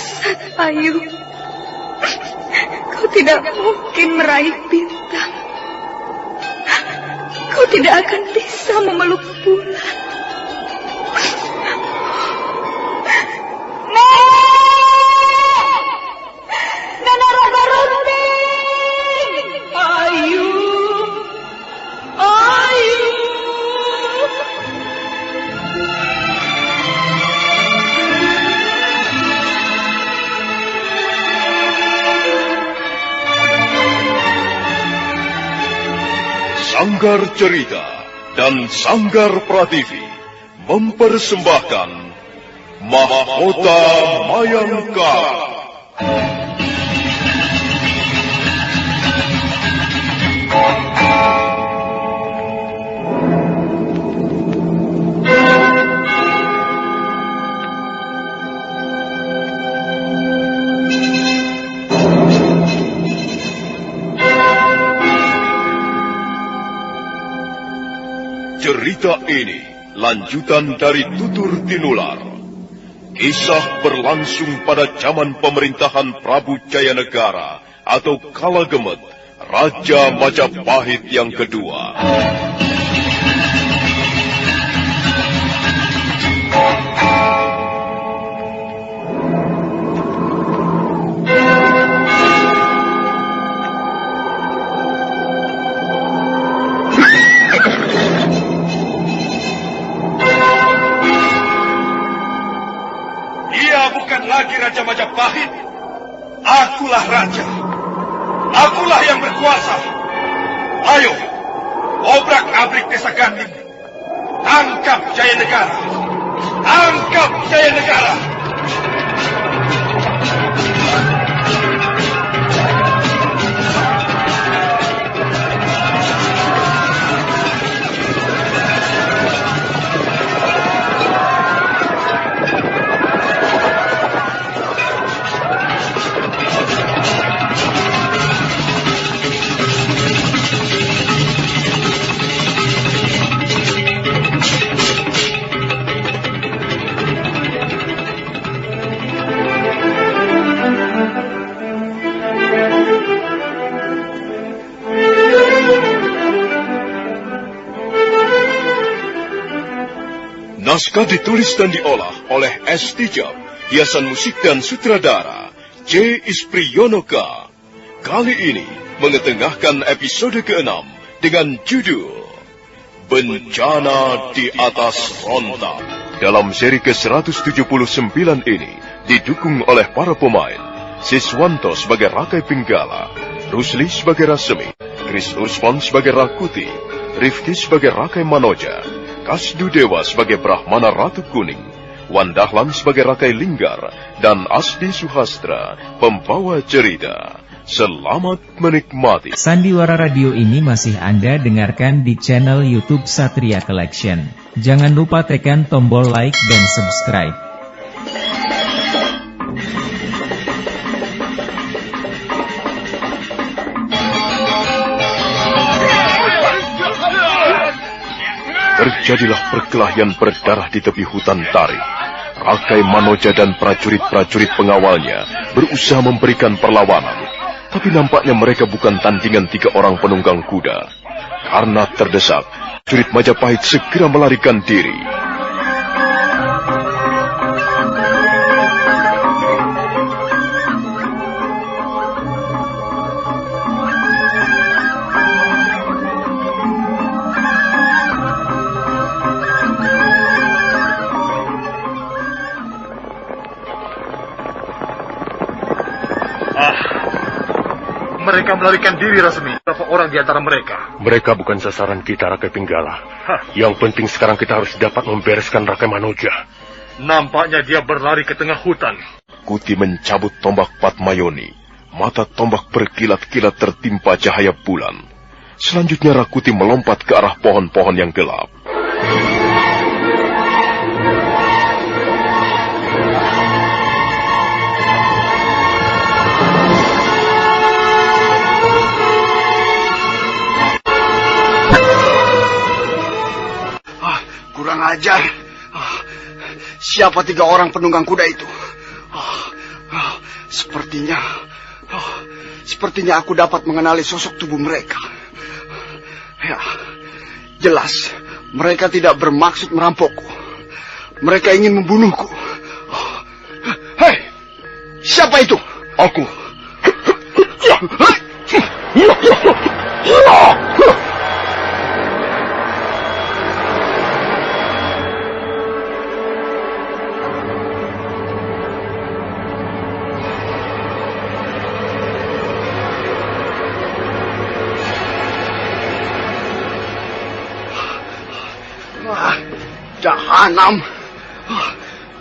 sesat, Ayu. Kau tidak mungkin meraih bintang. Kau tidak akan bisa memeluk bulan. Nana Raba Runting! Ayu! Ayu! Sanggar Cerita dan Sanggar Prativi mempersembahkan Mahkota Mayangkara. Cerita ini lanjutan dari Tutur Tinular. Kisah berlangsung pada zaman pemerintahan Prabu Jayanegara atau Kala Gemet, Raja Majapahit yang kedua. Lagi Raja Majapahit, akulah raja, akulah yang berkuasa. Ayo, obrak-abrik desa Ganding, tangkap Jayanegara, tangkap Jayanegara. Naskah ditulis dan diolah oleh S. Tijab, hiasan musik dan sutradara J. Ispriyonoka. Kali ini mengetengahkan episode ke-6 dengan judul Bencana di Atas Rontak. Dalam seri ke-179 ini didukung oleh para pemain Siswanto sebagai Rakai Pinggala, Rusli sebagai Rasemi, Kris Ursman sebagai Rakuti, Rifki sebagai Rakai Manoja, Kasdu Dewa sebagai Brahmana Ratu Kuning, Wandahlan sebagai Rakai Linggar, dan Asdi Suhastra, pembawa cerita. Selamat menikmati. Sandiwara Radio ini masih Anda dengarkan di channel YouTube Satria Collection. Jangan lupa tekan tombol like dan subscribe. Terjadilah perkelahian berdarah di tepi hutan tarik. Rakai Manoja dan prajurit-prajurit pengawalnya berusaha memberikan perlawanan. Tapi nampaknya mereka bukan tandingan 3 orang penunggang kuda. Karena terdesak, prajurit Majapahit segera melarikan diri. Mereka melarikan diri, Rasmi. Berapa orang di antara mereka? Mereka bukan sasaran kita, Rakai Pinggala. Yang penting sekarang kita harus dapat membereskan Rakai Manoja. Nampaknya dia berlari ke tengah hutan. Kuti mencabut tombak Patmayoni. Mata tombak berkilat-kilat tertimpa cahaya bulan. Selanjutnya Rakuti melompat ke arah pohon-pohon yang gelap. Kurang ajar. Siapa 3 orang penunggang kuda itu? Sepertinya aku dapat mengenali sosok tubuh mereka. Ya, jelas mereka tidak bermaksud merampokku. Mereka ingin membunuhku. Hei, siapa itu? Aku. Jahanam.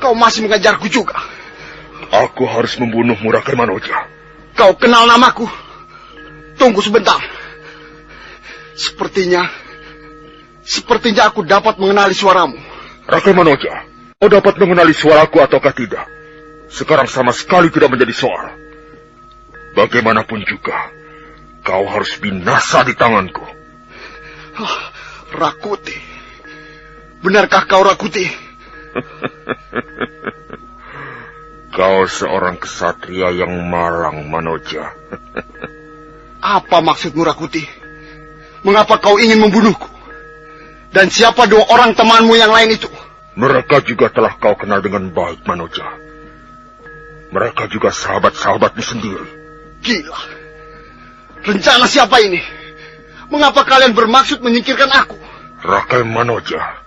Kau masih mengejarku juga. Aku harus membunuhmu, Rakai Manoja. Kau kenal namaku? Tunggu sebentar. Sepertinya aku dapat mengenali suaramu. Rakai Manoja, kau dapat mengenali suaraku ataukah tidak? Sekarang sama sekali tidak menjadi soal. Bagaimanapun juga, kau harus binasa di tanganku. Rakuti. Benarkah kau Rakuti? Kau seorang kesatria yang malang, Manoja. Apa maksudmu, Rakuti? Mengapa kau ingin membunuhku? Dan siapa dua orang temanmu yang lain itu? Mereka juga telah kau kenal dengan baik, Manoja. Mereka juga sahabat-sahabatmu sendiri. Gila. Rencana siapa ini? Mengapa kalian bermaksud menyingkirkan aku? Rakai Manoja,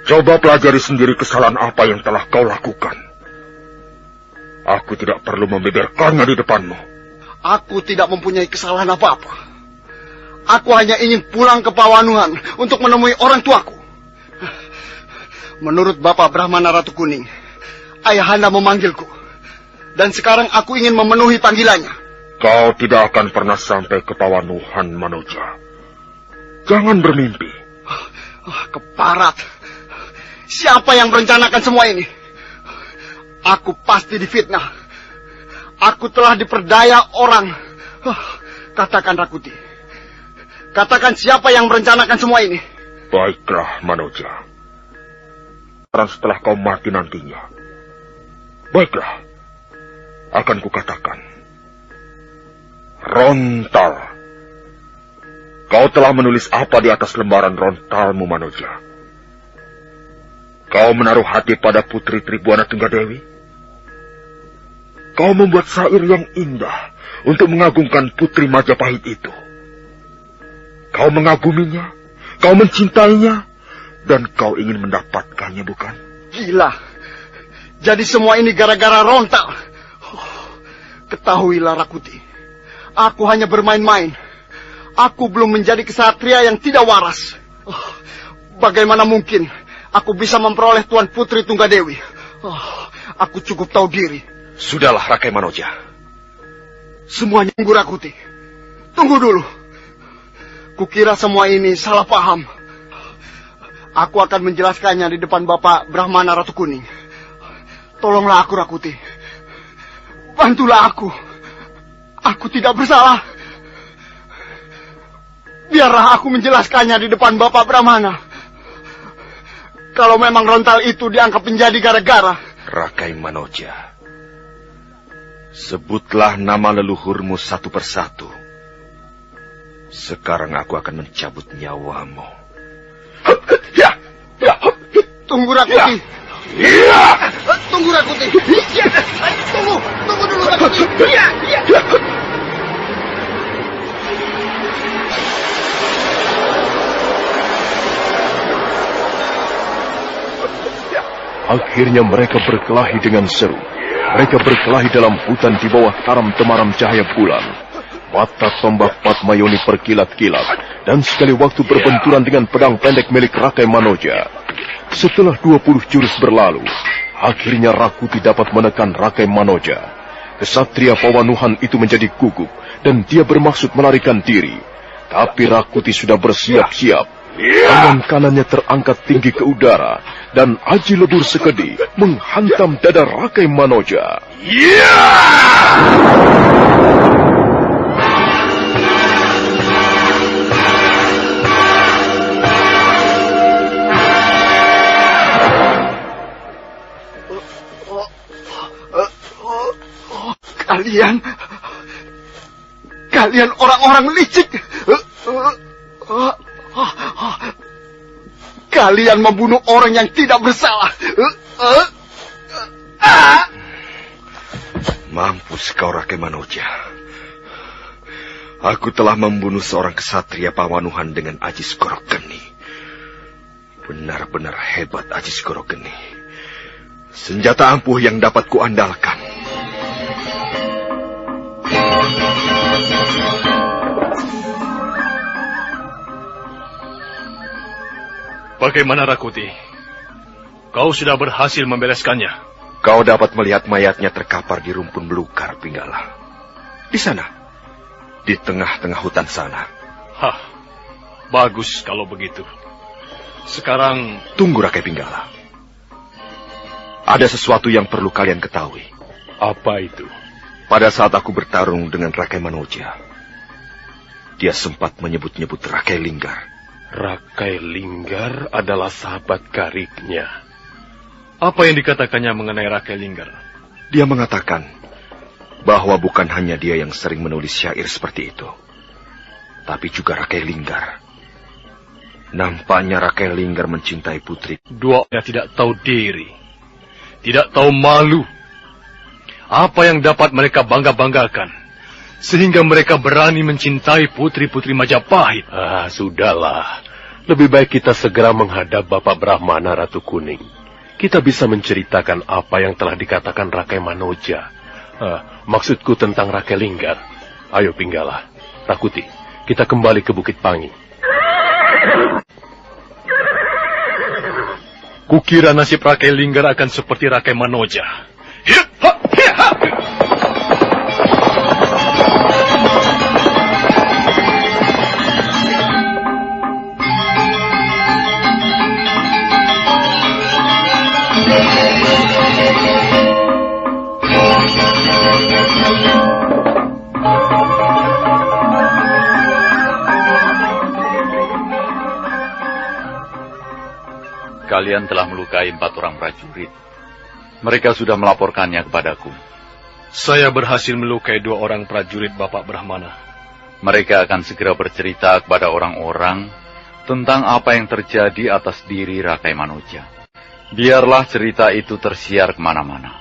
coba pelajari sendiri kesalahan apa yang telah kau lakukan. Aku tidak perlu membeberkannya di depanmu. Aku tidak mempunyai kesalahan apa-apa. Aku hanya ingin pulang ke Pawanuhan untuk menemui orang tuaku. Menurut Bapak Brahmana Ratu Kuning, ayahanda memanggilku. Dan sekarang aku ingin memenuhi panggilannya. Kau tidak akan pernah sampai ke Pawanuhan, Manoja. Jangan bermimpi. Keparat. Siapa yang merencanakan semua ini? Aku pasti difitnah. Aku telah diperdaya orang. Katakan, Rakuti. Katakan siapa yang merencanakan semua ini? Baiklah, Manoja. Setelah kau mati nantinya. Baiklah. Akan kukatakan. Rontal. Kau telah menulis apa di atas lembaran rontalmu, Manoja? Kau menaruh hati pada Putri Tribuana Tunggadewi? Kau membuat syair yang indah untuk mengagungkan Putri Majapahit itu. Kau mengaguminya, kau mencintainya, dan kau ingin mendapatkannya, bukan? Gila. Jadi semua ini gara-gara Rontal. Ketahuilah, Rakuti. Aku hanya bermain-main. Aku belum menjadi kesatria yang tidak waras. Bagaimana mungkin aku bisa memperoleh Tuan Putri Tunggadewi? Aku cukup tahu diri. Sudahlah, Rakai Manoja. Semuanya tunggu, Rakuti. Tunggu dulu. Kukira semua ini salah paham. Aku akan menjelaskannya di depan Bapak Brahmana Ratu Kuning. Tolonglah aku, Rakuti. Bantulah aku. Aku tidak bersalah. Biarlah aku menjelaskannya di depan Bapak Brahmana. Kalau memang Rontal itu dianggap menjadi gara-gara. Rakai Manoja, sebutlah nama leluhurmu satu persatu. Sekarang aku akan mencabut nyawamu. Tunggu, Rakuti. Tunggu, Rakuti. Tunggu dulu, Rakuti. Akhirnya mereka berkelahi dengan seru. Mereka berkelahi dalam hutan di bawah taram temaram cahaya bulan. Mata tombak Padmayoni berkilat-kilat, dan sekali waktu berbenturan dengan pedang pendek milik Rakai Manoja. Setelah 20 jurus berlalu, akhirnya Rakuti dapat menekan Rakai Manoja. Kesatria Pawanuhan itu menjadi gugup, dan dia bermaksud melarikan diri. Tapi Rakuti sudah bersiap-siap. Tangan kanannya terangkat tinggi ke udara, dan aji lebur sekedi menghantam dada Rakai Manoja. Kalian orang-orang licik. Kalian membunuh orang yang tidak bersalah. Mampus kau, Rakai Manoja. Aku telah membunuh seorang kesatria Pawanuhan dengan Ajis Gorogeni. Benar-benar hebat Ajis Gorogeni. Senjata ampuh yang dapat kuandalkan. Bagaimana Rakuti? Kau sudah berhasil membereskannya? Kau dapat melihat mayatnya terkapar di rumpun belukar, Pinggala. Di sana, di tengah-tengah hutan sana. Hah, bagus kalau begitu. Sekarang... Tunggu, Rakai Pinggala. Ada sesuatu yang perlu kalian ketahui. Apa itu? Pada saat aku bertarung dengan Rakai Manoja, dia sempat menyebut-nyebut Rakai Linggar. Rakai Linggar adalah sahabat karibnya. Apa yang dikatakannya mengenai Rakai Linggar? Dia mengatakan bahwa bukan hanya dia yang sering menulis syair seperti itu, tapi juga Rakai Linggar. Nampaknya Rakai Linggar mencintai putri. Dua yang tidak tahu diri, tidak tahu malu. Apa yang dapat mereka bangga-banggakan, sehingga mereka berani mencintai putri-putri Majapahit? Sudahlah. Lebih baik kita segera menghadap Bapak Brahmana Ratu Kuning. Kita bisa menceritakan apa yang telah dikatakan Rakai Manoja. Maksudku tentang Rakai Linggar. Ayo Pinggala, Rakuti, kita kembali ke Bukit Pangi. Kukira nasib Rakai Linggar akan seperti Rakai Manoja. Hidup! Kalian telah melukai 4 orang prajurit. Mereka sudah melaporkannya kepadaku. Saya berhasil melukai 2 orang prajurit Bapak Brahmana. Mereka akan segera bercerita kepada orang-orang tentang apa yang terjadi atas diri Rakai Manoja. Biarlah cerita itu tersiar kemana-mana,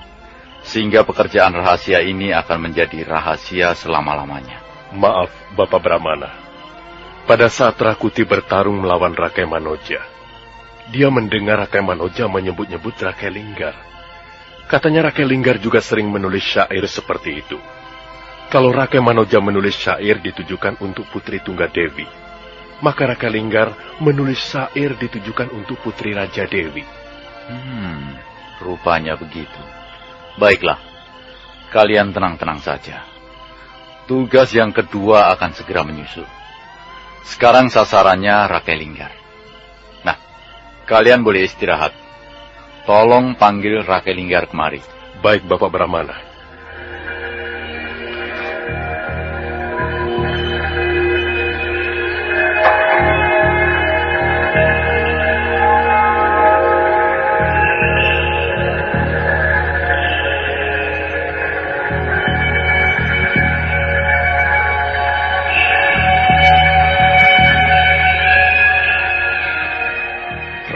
sehingga pekerjaan rahasia ini akan menjadi rahasia selama-lamanya. Maaf, Bapak Brahmana. Pada saat Rakuti bertarung melawan Rakai Manoja, dia mendengar Rakai Manoja menyebut-nyebut Rakai Linggar. Katanya Rakai Linggar juga sering menulis syair seperti itu. Kalau Rakai Manoja menulis syair ditujukan untuk Putri Tunggadewi, maka Rakai Linggar menulis syair ditujukan untuk Putri Raja Dewi. Rupanya begitu. Baiklah, kalian tenang-tenang saja. Tugas yang kedua akan segera menyusul. Sekarang sasarannya Rakai Linggar. Nah, kalian boleh istirahat. Tolong panggil Rakai Linggar kemari. Baik, Bapak Brahmana.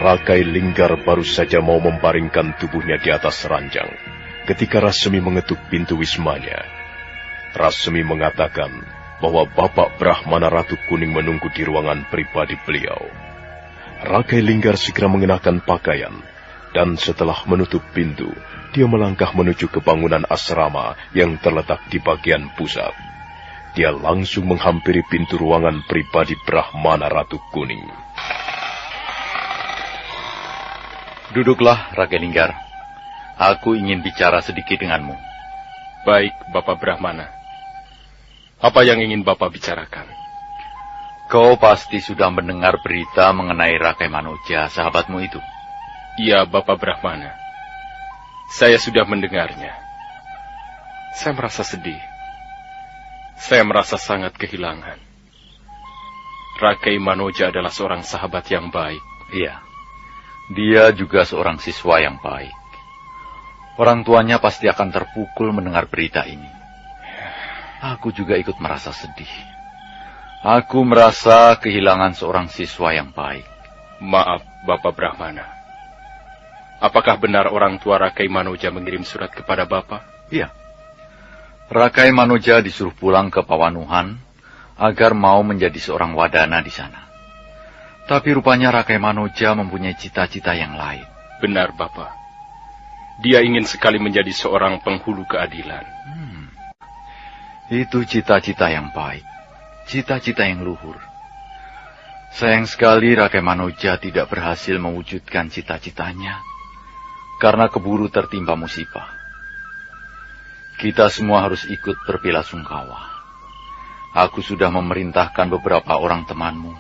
Rakai Linggar baru saja mau membaringkan tubuhnya di atas ranjang ketika Rasmi mengetuk pintu wismanya. Rasmi mengatakan bahwa Bapak Brahmana Ratu Kuning menunggu di ruangan pribadi beliau. Rakai Linggar segera mengenakan pakaian, dan setelah menutup pintu, dia melangkah menuju ke bangunan asrama yang terletak di bagian pusat. Dia langsung menghampiri pintu ruangan pribadi Brahmana Ratu Kuning. Duduklah, Rakai Linggar. Aku ingin bicara sedikit denganmu. Baik, Bapak Brahmana. Apa yang ingin Bapak bicarakan? Kau pasti sudah mendengar berita mengenai Rakai Manoja, sahabatmu itu. Iya, Bapak Brahmana. Saya sudah mendengarnya. Saya merasa sedih. Saya merasa sangat kehilangan. Rakai Manoja adalah seorang sahabat yang baik. Iya. Dia juga seorang siswa yang baik. Orang tuanya pasti akan terpukul mendengar berita ini. Aku juga ikut merasa sedih. Aku merasa kehilangan seorang siswa yang baik. Maaf, Bapak Brahmana. Apakah benar orang tua Rakai Manoja mengirim surat kepada Bapak? Iya. Rakai Manoja disuruh pulang ke Pawanuhan agar mau menjadi seorang wadana di sana. Tapi rupanya Rakai Manoja mempunyai cita-cita yang lain. Benar, Bapak. Dia ingin sekali menjadi seorang penghulu keadilan. Itu cita-cita yang baik. Cita-cita yang luhur. Sayang sekali Rakai Manoja tidak berhasil mewujudkan cita-citanya karena keburu tertimpa musibah. Kita semua harus ikut berbelasungkawa. Aku sudah memerintahkan beberapa orang temanmu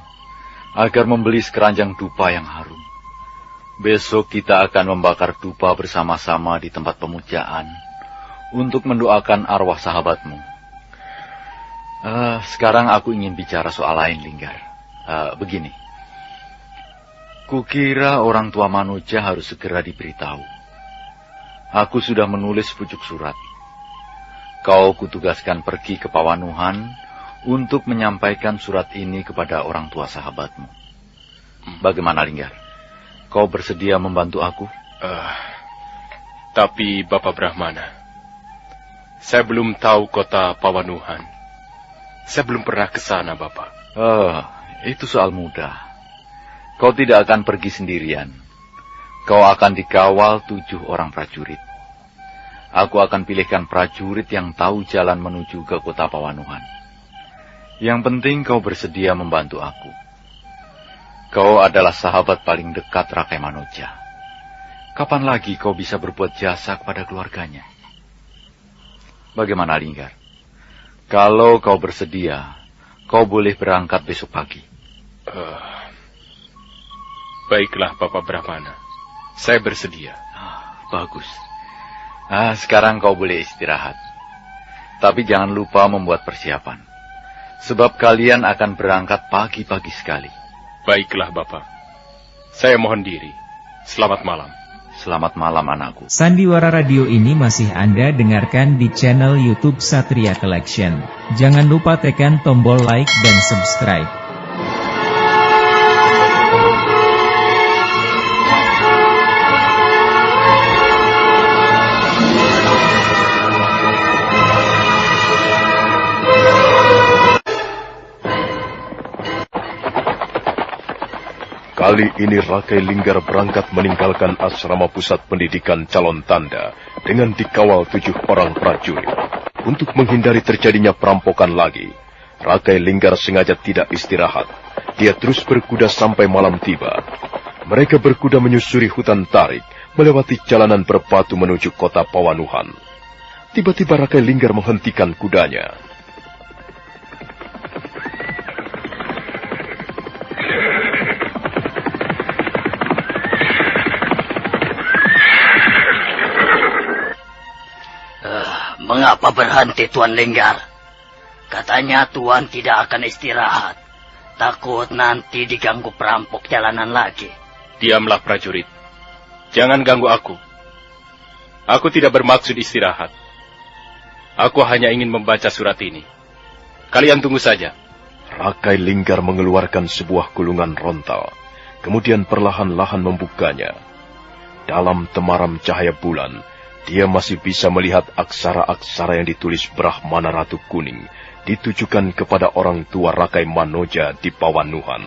agar membeli sekeranjang dupa yang harum. Besok kita akan membakar dupa bersama-sama di tempat pemujaan untuk mendoakan arwah sahabatmu. Sekarang aku ingin bicara soal lain, Linggar. Begini. Kukira orang tua Manoja harus segera diberitahu. Aku sudah menulis pucuk surat. Kau kutugaskan pergi ke Pawanuhan untuk menyampaikan surat ini kepada orang tua sahabatmu. Bagaimana, Linggar? Kau bersedia membantu aku? Tapi Bapak Brahmana, saya belum tahu kota Pawanuhan. Saya belum pernah ke sana, Bapak. Itu soal mudah. Kau tidak akan pergi sendirian. Kau akan dikawal 7 orang prajurit. Aku akan pilihkan prajurit yang tahu jalan menuju ke kota Pawanuhan. Yang penting kau bersedia membantu aku. Kau adalah sahabat paling dekat Rakai Manoja. Kapan lagi kau bisa berbuat jasa kepada keluarganya? Bagaimana, Linggar? Kalau kau bersedia, kau boleh berangkat besok pagi. Baiklah, Bapak Brahmana. Saya bersedia. Bagus. Sekarang kau boleh istirahat. Tapi jangan lupa membuat persiapan. Sebab kalian akan berangkat pagi-pagi sekali. Baiklah, Bapak. Saya mohon diri. Selamat malam. Selamat malam, anakku. Sandiwara Radio ini masih Anda dengarkan di channel YouTube Satria Collection. Jangan lupa tekan tombol like dan subscribe. Kali ini Rakai Linggar berangkat meninggalkan asrama pusat pendidikan calon tanda dengan dikawal 7 orang prajurit. Untuk menghindari terjadinya perampokan lagi, Rakai Linggar sengaja tidak istirahat. Dia terus berkuda sampai malam tiba. Mereka berkuda menyusuri hutan tarik, melewati jalanan berbatu menuju kota Pawanuhan. Tiba-tiba Rakai Linggar menghentikan kudanya. Mengapa berhenti, Tuan Linggar? Katanya Tuan tidak akan istirahat. Takut nanti diganggu perampok jalanan lagi. Diamlah, prajurit. Jangan ganggu aku. Aku tidak bermaksud istirahat. Aku hanya ingin membaca surat ini. Kalian tunggu saja. Rakai Linggar mengeluarkan sebuah gulungan rontal, kemudian perlahan-lahan membukanya. Dalam temaram cahaya bulan, dia masih bisa melihat aksara-aksara yang ditulis Brahmana Ratu Kuning ditujukan kepada orang tua Rakai Manoja di Pawanuhan.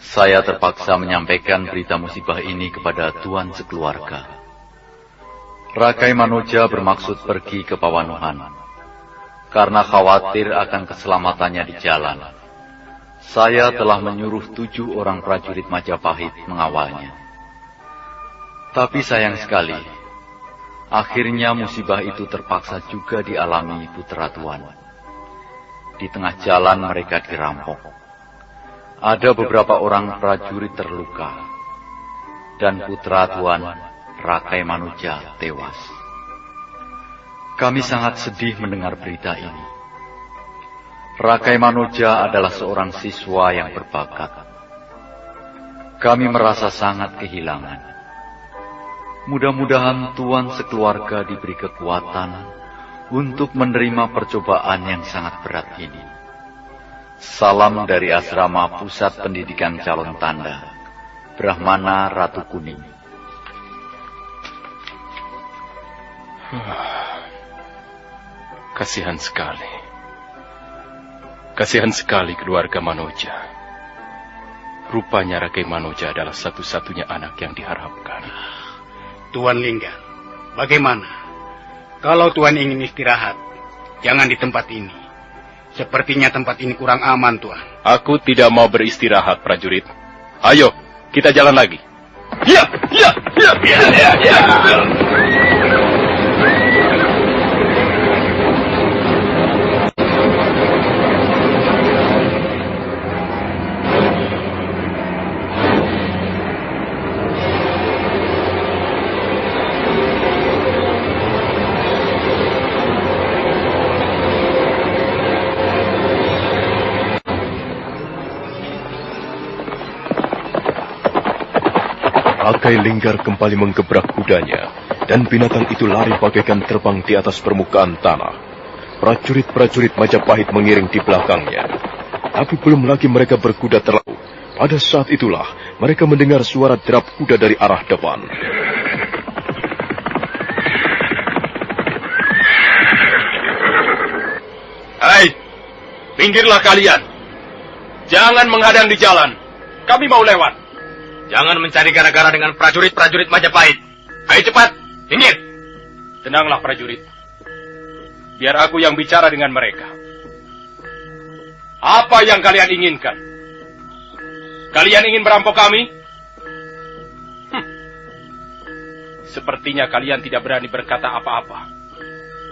Saya terpaksa menyampaikan berita musibah ini kepada Tuan sekeluarga. Rakai Manoja bermaksud pergi ke Pawanuhan karena khawatir akan keselamatannya di jalan. Saya telah menyuruh 7 orang prajurit Majapahit mengawalnya. Tapi sayang sekali, akhirnya musibah itu terpaksa juga dialami putra Tuan. Di tengah jalan mereka dirampok. Ada beberapa orang prajurit terluka, dan putra Tuan, Rakai Manoja, tewas. Kami sangat sedih mendengar berita ini. Rakai Manoja adalah seorang siswa yang berbakat. Kami merasa sangat kehilangan. Mudah-mudahan Tuan sekeluarga diberi kekuatan untuk menerima percobaan yang sangat berat ini. Salam dari Asrama Pusat Pendidikan Calon Tanda, Brahmana Ratu Kuning. Kasihan sekali. Kasihan sekali keluarga Manoja. Rupanya Rakai Manoja adalah satu-satunya anak yang diharapkan. Tuan Linggar, bagaimana? Kalau Tuan ingin istirahat, jangan di tempat ini. Sepertinya tempat ini kurang aman, Tuan. Aku tidak mau beristirahat, prajurit. Ayo, kita jalan lagi. Ya, ya, ya, ya, ya, ya. Rakai Linggar kembali menggebrak kudanya, dan binatang itu lari bagaikan terbang di atas permukaan tanah. Prajurit-prajurit Majapahit mengiring di belakangnya. Tapi belum lagi mereka berkuda terlalu. Pada saat itulah, mereka mendengar suara derap kuda dari arah depan. Hai, pinggirlah kalian. Jangan menghadang di jalan. Kami mau lewat. Jangan mencari gara-gara dengan prajurit-prajurit Majapahit. Ayo cepat, pinggir. Tenanglah prajurit. Biar aku yang bicara dengan mereka. Apa yang kalian inginkan? Kalian ingin merampok kami? Sepertinya kalian tidak berani berkata apa-apa.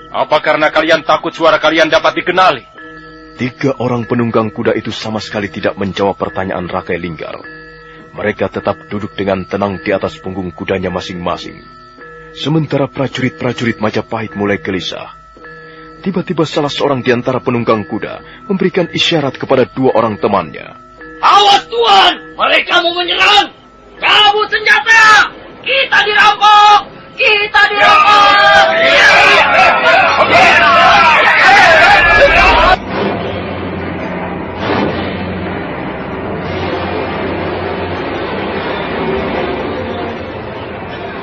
Apa karena kalian takut suara kalian dapat dikenali? 3 orang penunggang kuda itu sama sekali tidak menjawab pertanyaan Rakai Linggar. Mereka tetap duduk dengan tenang di atas punggung kudanya masing-masing. Sementara prajurit-prajurit Majapahit mulai gelisah. Tiba-tiba salah seorang di antara penunggang kuda memberikan isyarat kepada 2 orang temannya. Awas Tuan, mereka mau menyerang. Cabut senjata. Kita dirampok. Kita dirampok.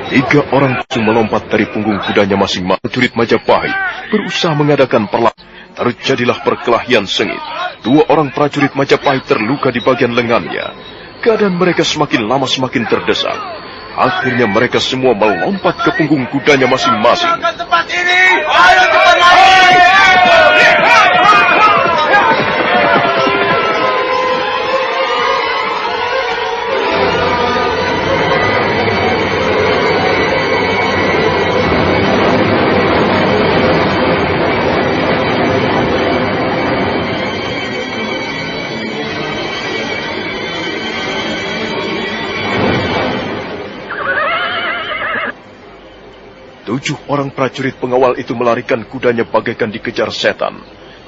Tiga orang langsung melompat dari punggung kudanya masing-masing. Prajurit Majapahit berusaha mengadakan perlawanan. Terjadilah perkelahian sengit. 2 orang prajurit Majapahit terluka di bagian lengannya. Keadaan mereka semakin lama semakin terdesak. Akhirnya mereka semua melompat ke punggung kudanya masing-masing. Tempat ini, ayo cepat lari! 7 orang prajurit pengawal itu melarikan kudanya bagaikan dikejar setan.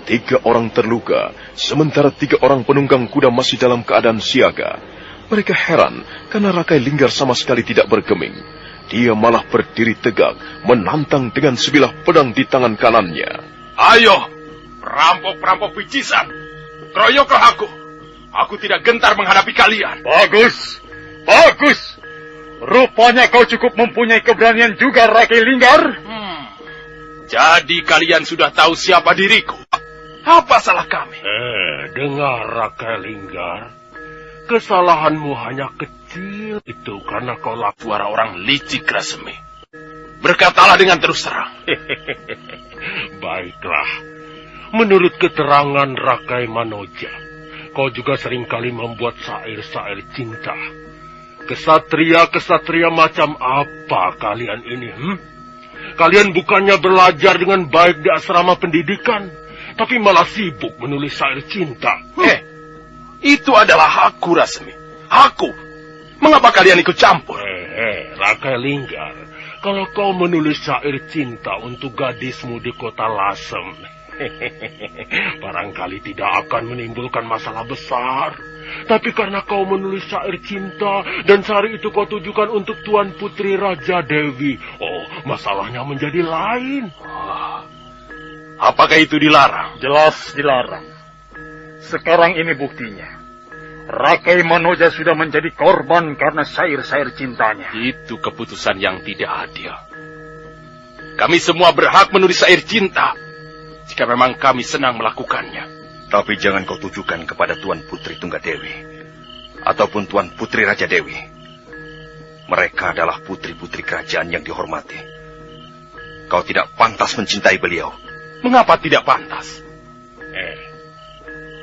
3 orang terluka, sementara 3 orang penunggang kuda masih dalam keadaan siaga. Mereka heran karena Rakai Linggar sama sekali tidak bergeming. Dia malah berdiri tegak, menantang dengan sebilah pedang di tangan kanannya. Ayo, perampok-perampok picisan, keroyoklah aku. Aku tidak gentar menghadapi kalian. Bagus, bagus. Rupanya kau cukup mempunyai keberanian juga, Rakai Linggar. Jadi kalian sudah tahu siapa diriku. Apa salah kami? Dengar Rakai Linggar. Kesalahanmu hanya kecil itu karena kau suara orang licik Rasemi. Berkatalah dengan terus terang. Baiklah. Menurut keterangan Rakai Manoja, kau juga seringkali membuat syair-syair cinta. Kesatria-kesatria macam apa kalian ini? Kalian bukannya belajar dengan baik di asrama pendidikan, tapi malah sibuk menulis syair cinta. Itu adalah aku, Rasmi. Aku. Mengapa kalian ikut campur? Rakai Linggar, kalau kau menulis syair cinta untuk gadismu di kota Lasem, barangkali tidak akan menimbulkan masalah besar. Tapi karena kau menulis syair cinta dan syair itu kau tujukan untuk Tuan Putri Raja Dewi, masalahnya menjadi lain. Apakah itu dilarang? Jelas dilarang. Sekarang ini buktinya. Rakai Manoja sudah menjadi korban karena syair-syair cintanya. Itu keputusan yang tidak adil. Kami semua berhak menulis syair cinta, jika memang kami senang melakukannya. Tapi jangan kau tujukan kepada Tuan Putri Tunggadewi, ataupun Tuan Putri Raja Dewi. Mereka adalah putri-putri kerajaan yang dihormati. Kau tidak pantas mencintai beliau. Mengapa tidak pantas?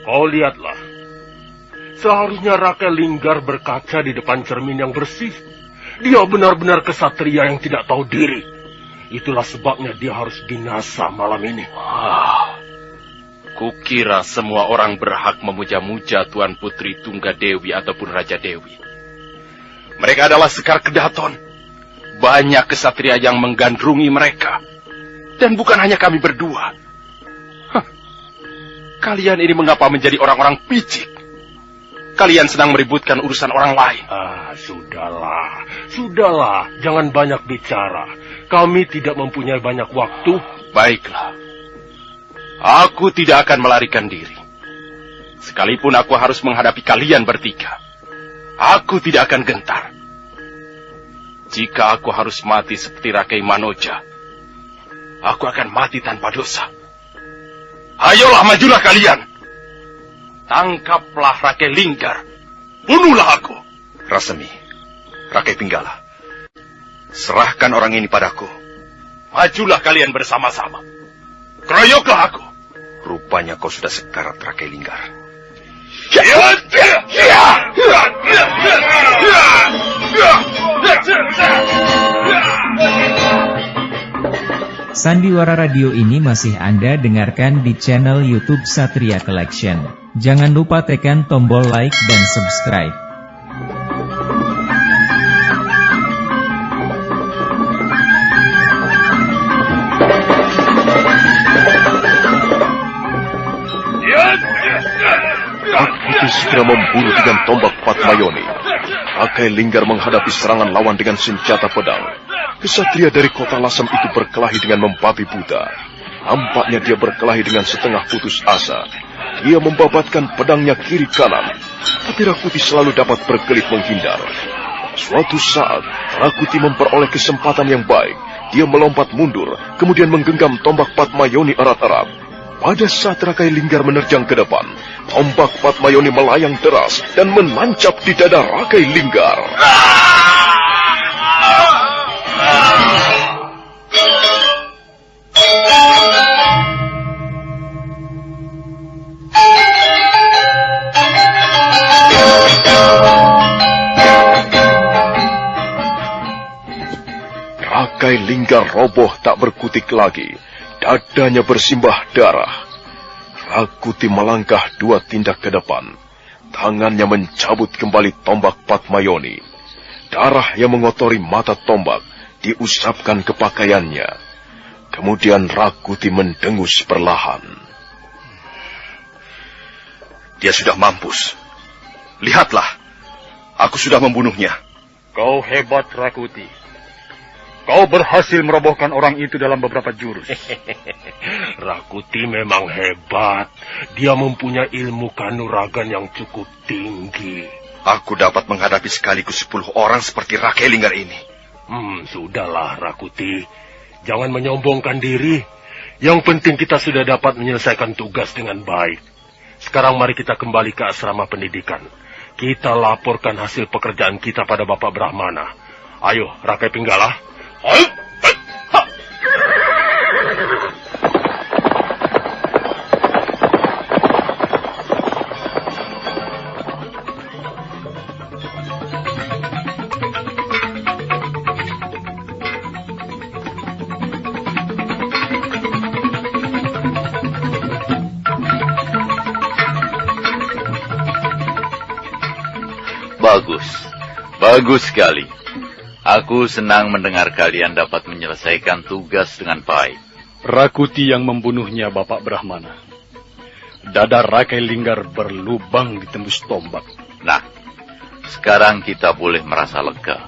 Kau lihatlah. Seharusnya Rakai Linggar berkaca di depan cermin yang bersih. Dia benar-benar kesatria yang tidak tahu diri. Itulah sebabnya dia harus binasa malam ini. Kukira semua orang berhak memuja-muja Tuan Putri Tunggadewi ataupun Raja Dewi. Mereka adalah Sekar Kedaton. Banyak kesatria yang menggandrungi mereka. Dan bukan hanya kami berdua. Kalian ini mengapa menjadi orang-orang picik? Kalian sedang meributkan urusan orang lain. Sudahlah. Jangan banyak bicara. Kami tidak mempunyai banyak waktu. Baiklah. Aku tidak akan melarikan diri. Sekalipun aku harus menghadapi kalian bertiga, aku tidak akan gentar. Jika aku harus mati seperti Rakai Manoja, aku akan mati tanpa dosa. Ayolah, majulah kalian. Tangkaplah Rakai Linggar. Bunuhlah aku. Rasemi, Rakai Pinggala, serahkan orang ini padaku. Majulah kalian bersama-sama. Keroyoklah aku. Rupanya kau sudah sekarat, Rakai Linggar. Sandiwara Radio ini masih Anda dengarkan di channel YouTube Satria Collection. Jangan lupa tekan tombol like dan subscribe. Rakuti segera memburu dengan tombak Patmayoni. Rakai Linggar menghadapi serangan lawan dengan senjata pedang. Kesatria dari kota Lasem itu berkelahi dengan membabi buta. Nampaknya dia berkelahi dengan setengah putus asa. Dia membabatkan pedangnya kiri kanan, tapi Rakuti selalu dapat berkelit menghindar. Suatu saat, Rakuti memperoleh kesempatan yang baik. Dia melompat mundur, kemudian menggenggam tombak Patmayoni erat-erat. Pada saat Rakai Linggar menerjang ke depan, tombak Patmayoni melayang deras dan menancap di dada Rakai Linggar. Rakai Linggar roboh tak berkutik lagi. Dadanya bersimbah darah. Rakuti melangkah 2 tindak ke depan. Tangannya mencabut kembali tombak Patmayoni. Darah yang mengotori mata tombak diusapkan ke pakaiannya. Kemudian Rakuti mendengus perlahan. Dia sudah mampus. Lihatlah, aku sudah membunuhnya. Kau hebat, Rakuti. Kau berhasil merobohkan orang itu dalam beberapa jurus. Rakuti memang hebat. Dia mempunyai ilmu kanuragan yang cukup tinggi. Aku dapat menghadapi sekaligus 10 orang seperti Rakai Linggar ini. Sudahlah, Rakuti. Jangan menyombongkan diri. Yang penting kita sudah dapat menyelesaikan tugas dengan baik. Sekarang mari kita kembali ke asrama pendidikan. Kita laporkan hasil pekerjaan kita pada Bapak Brahmana. Ayo, Rakai Pinggala. Bagus sekali. Aku senang mendengar kalian dapat menyelesaikan tugas dengan baik. Rakuti yang membunuhnya, Bapak Brahmana. Dada Rakai Linggar berlubang ditembus tombak. Nah, sekarang kita boleh merasa lega.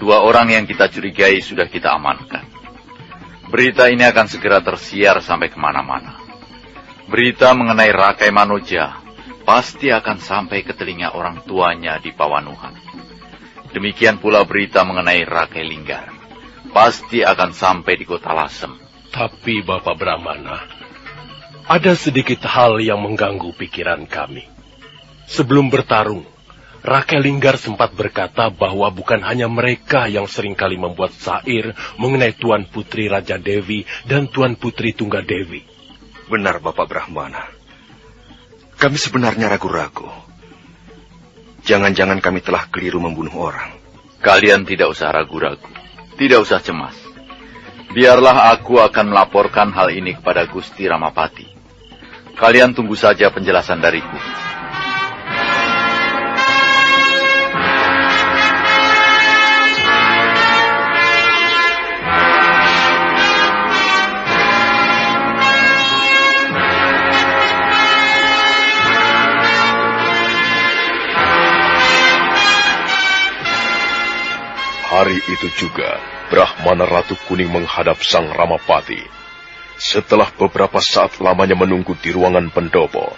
2 orang yang kita curigai sudah kita amankan. Berita ini akan segera tersiar sampai kemana-mana. Berita mengenai Rakai Manoja pasti akan sampai ke telinga orang tuanya di Pawanuhan. Demikian pula berita mengenai Rakai Linggar pasti akan sampai di kota Lasem. Tapi Bapak Brahmana, ada sedikit hal yang mengganggu pikiran kami. Sebelum bertarung, Rakai Linggar sempat berkata bahwa bukan hanya mereka yang seringkali membuat syair mengenai Tuan Putri Raja Dewi dan Tuan Putri Tunggadewi. Benar Bapak Brahmana. Kami sebenarnya ragu-ragu. Jangan-jangan kami telah keliru membunuh orang. Kalian tidak usah ragu-ragu. Tidak usah cemas. Biarlah aku akan melaporkan hal ini kepada Gusti Ramapati. Kalian tunggu saja penjelasan dariku. Hari itu juga, Brahmana Ratu Kuning menghadap Sang Ramapati. Setelah beberapa saat lamanya menunggu di ruangan pendopo,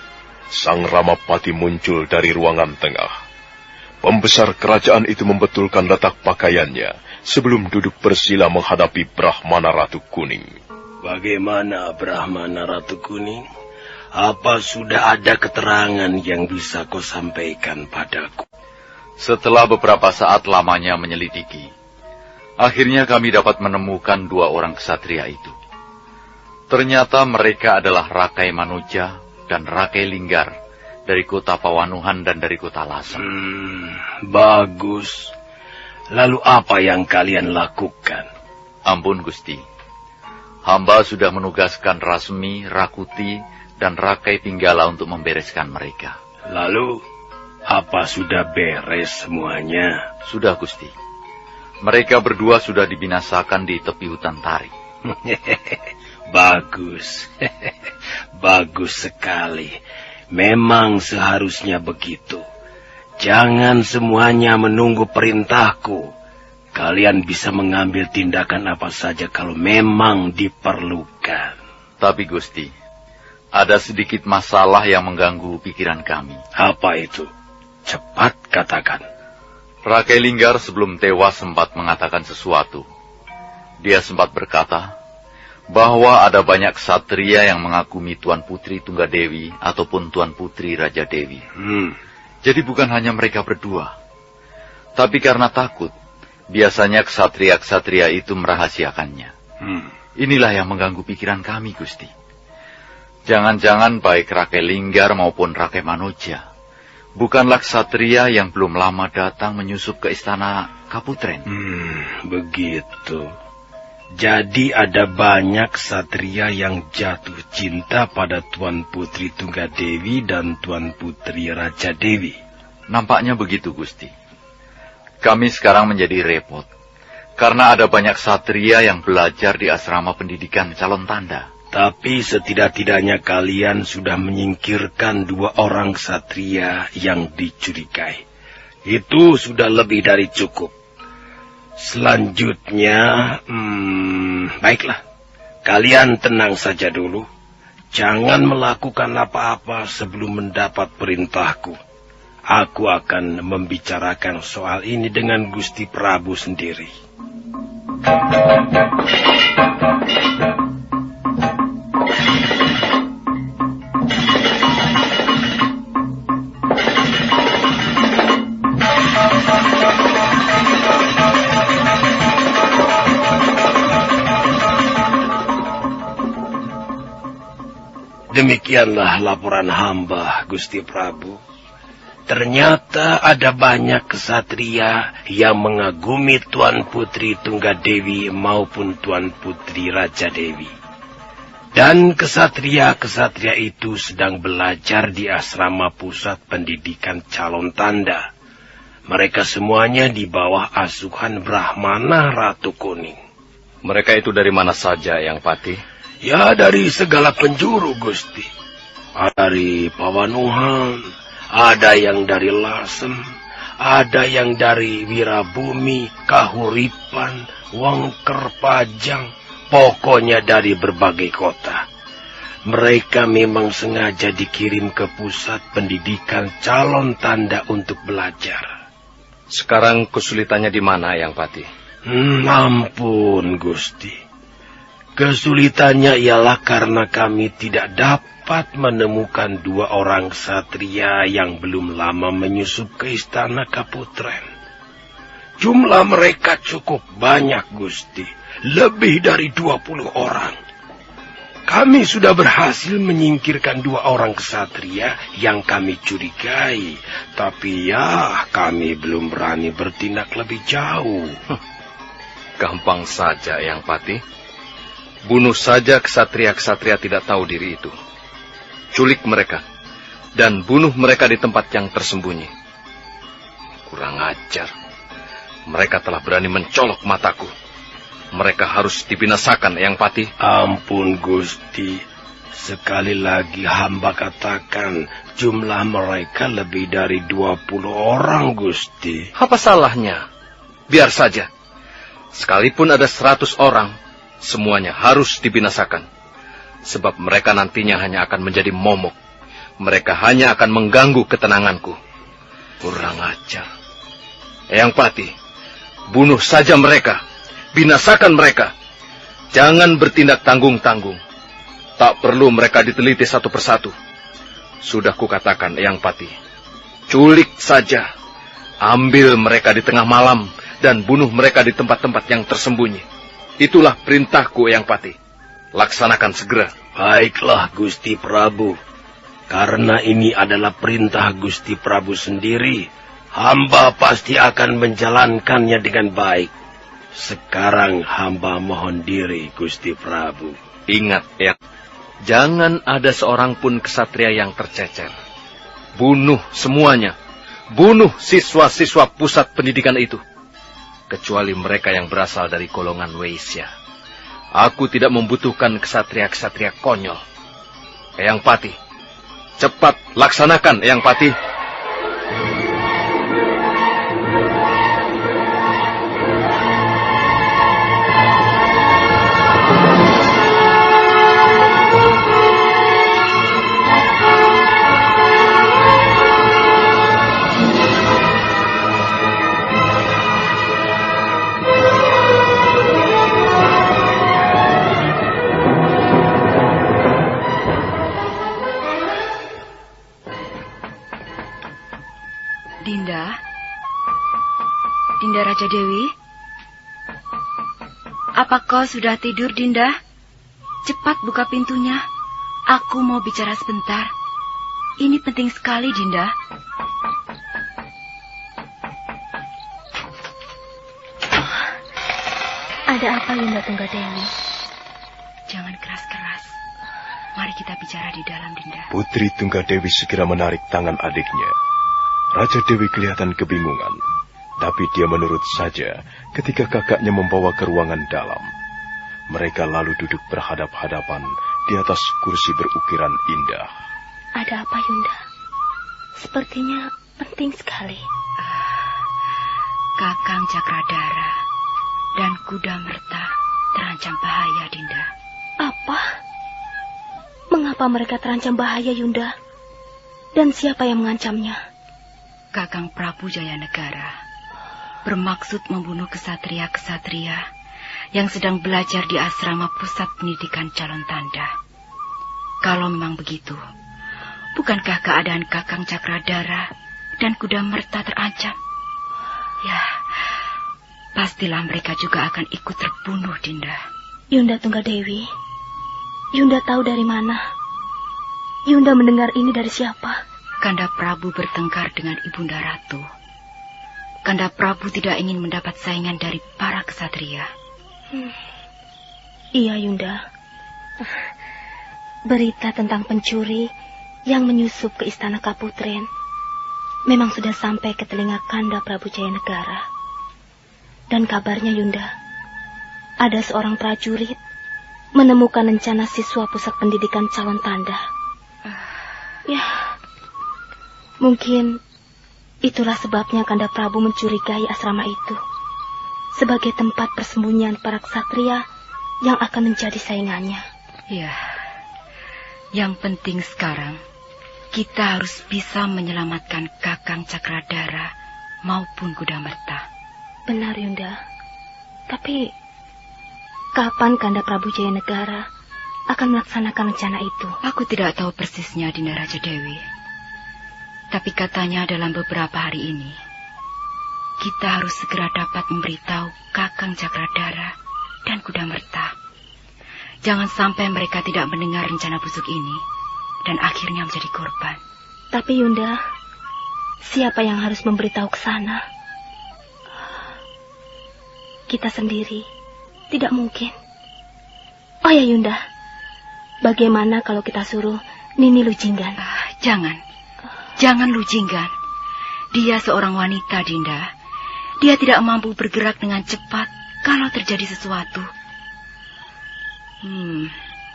Sang Ramapati muncul dari ruangan tengah. Pembesar kerajaan itu membetulkan letak pakaiannya sebelum duduk bersila menghadapi Brahmana Ratu Kuning. Bagaimana Brahmana Ratu Kuning? Apa sudah ada keterangan yang bisa kau sampaikan padaku? Setelah beberapa saat lamanya menyelidiki, akhirnya kami dapat menemukan dua orang ksatria itu. Ternyata mereka adalah Rakai Manoja dan Rakai Linggar dari kota Pawanuhan dan dari kota Lasem. Bagus. Lalu apa yang kalian lakukan? Ampun Gusti. Hamba sudah menugaskan Rasmi, Rakuti, dan Rakai Pinggala untuk membereskan mereka. Lalu, apa sudah beres semuanya? Sudah Gusti. Mereka berdua sudah dibinasakan di tepi hutan Tari. Bagus. Bagus sekali. Memang seharusnya begitu. Jangan semuanya menunggu perintahku. Kalian bisa mengambil tindakan apa saja kalau memang diperlukan. Tapi Gusti, ada sedikit masalah yang mengganggu pikiran kami. Apa itu? Cepat katakan. Rakai Linggar sebelum tewas sempat mengatakan sesuatu. Dia sempat berkata bahwa ada banyak ksatria yang mengagumi Tuan Putri Tunggadewi ataupun Tuan Putri Raja Dewi. Jadi bukan hanya mereka berdua. Tapi karena takut, biasanya ksatria-ksatria itu merahasiakannya. Inilah yang mengganggu pikiran kami, Gusti. Jangan-jangan baik Rakai Linggar maupun Rakai Manoja bukanlah ksatria yang belum lama datang menyusup ke istana Kaputren. Begitu. Jadi ada banyak ksatria yang jatuh cinta pada Tuan Putri Tunggadewi dan Tuan Putri Raja Dewi. Nampaknya begitu, Gusti. Kami sekarang menjadi repot karena ada banyak ksatria yang belajar di asrama pendidikan calon tanda. Tapi setidak-tidaknya kalian sudah menyingkirkan dua orang ksatria yang dicurigai. Itu sudah lebih dari cukup. Selanjutnya, baiklah. Kalian tenang saja dulu. Jangan melakukan apa-apa sebelum mendapat perintahku. Aku akan membicarakan soal ini dengan Gusti Prabu sendiri. Demikianlah laporan hamba, Gusti Prabu. Ternyata ada banyak ksatria yang mengagumi Tuan Putri Tunggadewi maupun Tuan Putri Raja Dewi. Dan ksatria-ksatria itu sedang belajar di asrama pusat pendidikan calon tanda. Mereka semuanya di bawah asuhan Brahmana Ratu Kuning. Mereka itu dari mana saja, Yang Patih? Ya, dari segala penjuru, Gusti. Dari Pawanuhan, ada yang dari Lasem, ada yang dari Wirabumi, Kahuripan, Wangker Pajang, pokoknya dari berbagai kota. Mereka memang sengaja dikirim ke pusat pendidikan calon tanda untuk belajar. Sekarang kesulitannya di mana, Yang Pati? Ampun, Gusti. Kesulitannya ialah karena kami tidak dapat menemukan 2 orang ksatria yang belum lama menyusup ke istana Kaputren. Jumlah mereka cukup banyak, Gusti. Lebih dari 20 orang. Kami sudah berhasil menyingkirkan 2 orang ksatria yang kami curigai. Tapi ya, kami belum berani bertindak lebih jauh. Gampang saja, Yang Pati. Bunuh saja ksatria-ksatria tidak tahu diri itu. Culik mereka. Dan bunuh mereka di tempat yang tersembunyi. Kurang ajar. Mereka telah berani mencolok mataku. Mereka harus dibinasakan, Yang Pati. Ampun, Gusti. Sekali lagi hamba katakan, jumlah mereka lebih dari 20 orang, Gusti. Apa salahnya? Biar saja. Sekalipun ada 100 orang, semuanya harus dibinasakan. Sebab mereka nantinya hanya akan menjadi momok. Mereka hanya akan mengganggu ketenanganku. Kurang ajar. Yang Pati, bunuh saja mereka. Binasakan mereka. Jangan bertindak tanggung-tanggung. Tak perlu mereka diteliti satu persatu. Sudah kukatakan, Yang Pati. Culik saja. Ambil mereka di tengah malam dan bunuh mereka di tempat-tempat yang tersembunyi. Itulah perintahku, Yang Pati. Laksanakan segera. Baiklah, Gusti Prabu. Karena ini adalah perintah Gusti Prabu sendiri, hamba pasti akan menjalankannya dengan baik. Sekarang hamba mohon diri, Gusti Prabu. Ingat, ya, jangan ada seorang pun ksatria yang tercecer. Bunuh semuanya. Bunuh siswa-siswa pusat pendidikan itu. Kecuali mereka yang berasal dari golongan Weisya. Aku tidak membutuhkan ksatria-ksatria konyol. Eyang Pati, cepat laksanakan, Eyang Pati. Dinda Raja Dewi? Apa kau sudah tidur, Dinda? Cepat buka pintunya. Aku mau bicara sebentar. Ini penting sekali, Dinda. Ada apa, Yunda Tunggadewi? Jangan keras-keras. Mari kita bicara di dalam, Dinda. Putri Tunggadewi segera menarik tangan adiknya. Raja Dewi kelihatan kebingungan. Tapi dia menurut saja ketika kakaknya membawa ke ruangan dalam. Mereka lalu duduk berhadap-hadapan di atas kursi berukiran indah. Ada apa, Yunda? Sepertinya penting sekali. Kakang Cakradara dan Kuda Merta terancam bahaya, Dinda. Apa? Mengapa mereka terancam bahaya, Yunda? Dan siapa yang mengancamnya? Kakang Prabu Jayanegara bermaksud membunuh kesatria-kesatria yang sedang belajar di asrama pusat pendidikan calon tanda. Kalau memang begitu, bukankah keadaan Kakang Cakradara dan Kuda Merta terancam? Ya, pastilah mereka juga akan ikut terbunuh, Dinda. Yunda Tunggadewi, Yunda tahu dari mana? Yunda mendengar ini dari siapa? Kanda Prabu bertengkar dengan Ibunda Ratu. Kanda Prabu tidak ingin mendapat saingan dari para kesatria. Iya, Yunda. Berita tentang pencuri yang menyusup ke istana Kaputren memang sudah sampai ke telinga Kanda Prabu Jayanegara. Dan kabarnya, Yunda, ada seorang prajurit menemukan rencana siswa pusat pendidikan calon tanda. Ya, mungkin itulah sebabnya Kanda Prabu mencurigai asrama itu sebagai tempat persembunyian para ksatria yang akan menjadi saingannya. Ya, yang penting sekarang kita harus bisa menyelamatkan Kakang Cakradara maupun Kudamerta. Benar, Yunda. Tapi kapan Kanda Prabu Jayanegara akan melaksanakan rencana itu? Aku tidak tahu persisnya, Dinda Raja Dewi. Tapi katanya dalam beberapa hari ini kita harus segera dapat memberitahu Kakang Cakradara dan Kudamerta. Jangan sampai mereka tidak mendengar rencana busuk ini dan akhirnya menjadi korban. Tapi Yunda, siapa yang harus memberitahu ke sana? Kita sendiri tidak mungkin. Oh ya Yunda, bagaimana kalau kita suruh Nini Lujinggan? Jangan Lujinggan. Dia seorang wanita, Dinda. Dia tidak mampu bergerak dengan cepat kalau terjadi sesuatu.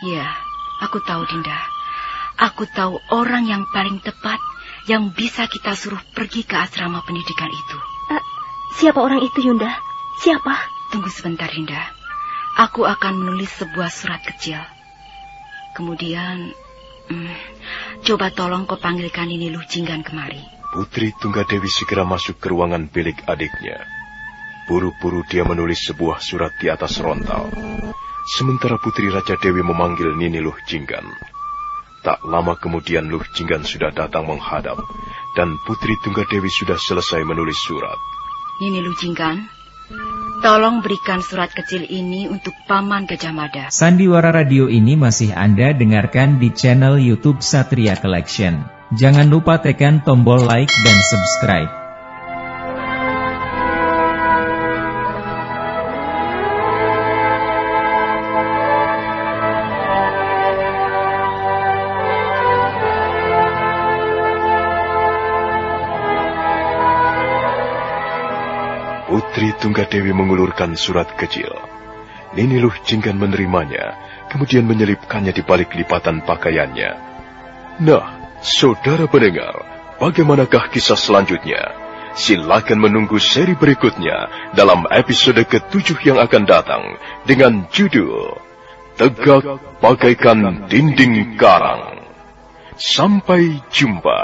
Ya, aku tahu, Dinda. Aku tahu orang yang paling tepat yang bisa kita suruh pergi ke asrama pendidikan itu. Siapa orang itu, Yunda? Siapa? Tunggu sebentar, Dinda. Aku akan menulis sebuah surat kecil. Kemudian, coba tolong kau panggilkan Nini Lujinggan kemari. Putri Tunggadewi segera masuk ke ruangan bilik adiknya. Buru-buru dia menulis sebuah surat di atas rontal. Sementara Putri Raja Dewi memanggil Nini Lujinggan. Tak lama kemudian Lujinggan sudah datang menghadap, dan Putri Tunggadewi sudah selesai menulis surat. Nini Lujinggan, tolong berikan surat kecil ini untuk Paman Gajah Mada. Sandiwara radio ini masih Anda dengarkan di channel YouTube Satria Collection. Jangan lupa tekan tombol like dan subscribe. Putri Tunggadewi mengulurkan surat kecil. Nini Lujinggan menerimanya, kemudian menyelipkannya di balik lipatan pakaiannya. Nah, saudara pendengar, bagaimanakah kisah selanjutnya? Silakan menunggu seri berikutnya dalam episode ke-7 yang akan datang dengan judul Tegak Bagaikan Dinding Karang. Sampai jumpa.